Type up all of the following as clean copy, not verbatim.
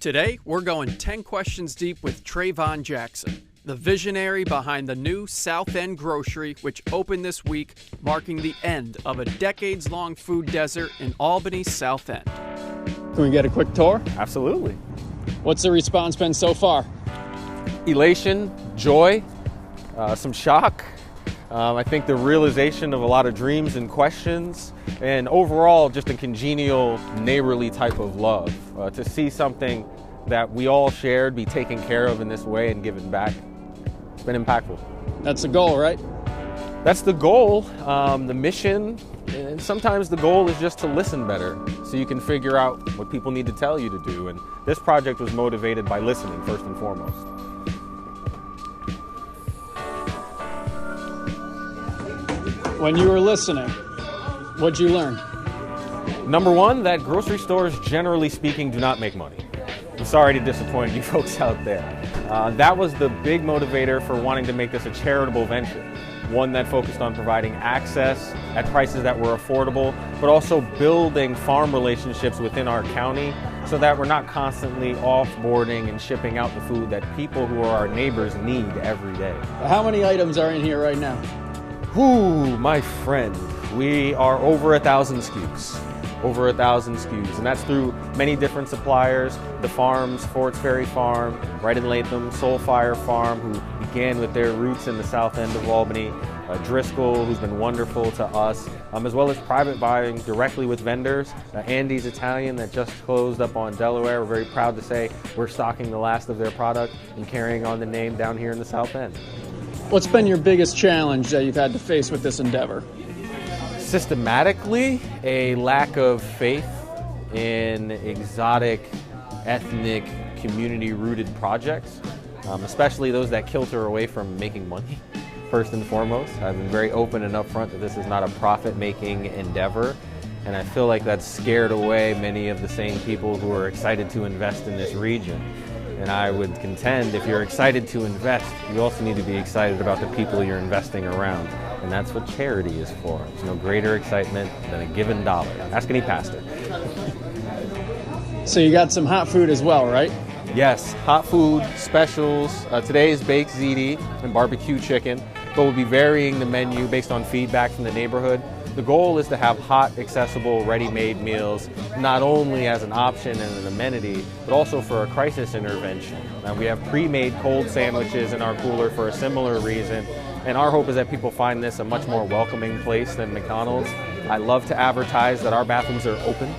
Today, we're going 10 questions deep with Travon Jackson, the visionary behind the new South End Grocery, which opened this week, marking the end of a decades-long food desert in Albany's South End. Can we get a quick tour? Absolutely. What's the response been so far? Elation, joy, some shock. I think the realization of a lot of dreams and questions, and overall just a congenial, neighborly type of love. To see something that we all shared be taken care of in this way and given back, it's been impactful. That's the goal, right? That's the goal, the mission, and sometimes the goal is just to listen better so you can figure out what people need to tell you to do. And this project was motivated by listening first and foremost. When you were listening, what'd you learn? Number one, that grocery stores, generally speaking, do not make money. I'm sorry to disappoint you folks out there. That was the big motivator for wanting to make this a charitable venture. One that focused on providing access at prices that were affordable, but also building farm relationships within our county so that we're not constantly offboarding and shipping out the food that people who are our neighbors need every day. How many items are in here right now? Ooh, my friend, we are over 1,000 SKUs. Over 1,000 SKUs, and that's through many different suppliers, the farms, Fort's Ferry Farm, right in Latham, Soulfire Farm, who began with their roots in the south end of Albany, Driscoll, who's been wonderful to us, as well as private buying directly with vendors, Andy's Italian that just closed up on Delaware. We're very proud to say we're stocking the last of their product and carrying on the name down here in the south end. What's been your biggest challenge that you've had to face with this endeavor? Systematically, a lack of faith in exotic, ethnic, community-rooted projects, especially those that kilter away from making money, first and foremost. I've been very open and upfront that this is not a profit-making endeavor, and I feel like that's scared away many of the same people who are excited to invest in this region. And I would contend if you're excited to invest, you also need to be excited about the people you're investing around. And that's what charity is for. There's no greater excitement than a given dollar. Ask any pastor. So you got some hot food as well, right? Yes, hot food, specials. Today is baked ziti and barbecue chicken, but we'll be varying the menu based on feedback from the neighborhood. The goal is to have hot, accessible, ready-made meals, not only as an option and an amenity, but also for a crisis intervention. We have pre-made cold sandwiches in our cooler for a similar reason, and our hope is that people find this a much more welcoming place than McDonald's. I love to advertise that our bathrooms are open.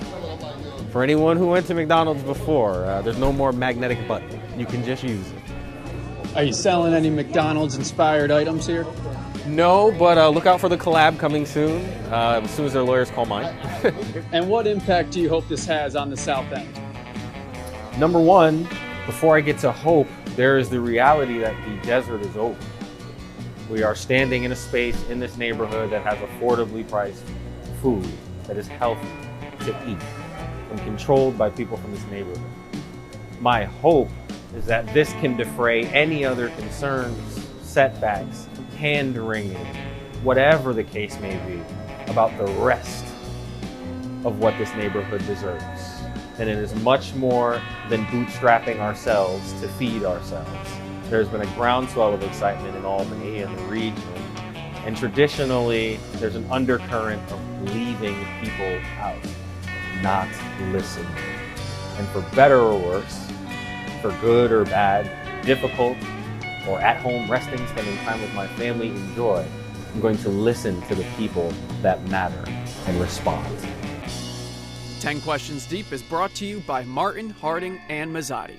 For anyone who went to McDonald's before, there's no more magnetic button. You can just use it. Are you selling any McDonald's-inspired items here? No, but look out for the collab coming soon as their lawyers call mine. And what impact do you hope this has on the South End? Number one, before I get to hope, there is the reality that the desert is over. We are standing in a space in this neighborhood that has affordably priced food that is healthy to eat and controlled by people from this neighborhood. My hope is that this can defray any other concerns, setbacks, hand-wringing, whatever the case may be, about the rest of what this neighborhood deserves. And it is much more than bootstrapping ourselves to feed ourselves. There's been a groundswell of excitement in Albany and the region, and traditionally there's an undercurrent of leaving people out, not listening. And for better or worse, for good or bad, difficult or at home resting, spending time with my family, enjoy, I'm going to listen to the people that matter and respond. 10 Questions Deep is brought to you by Martin, Harding, and Mazzotti.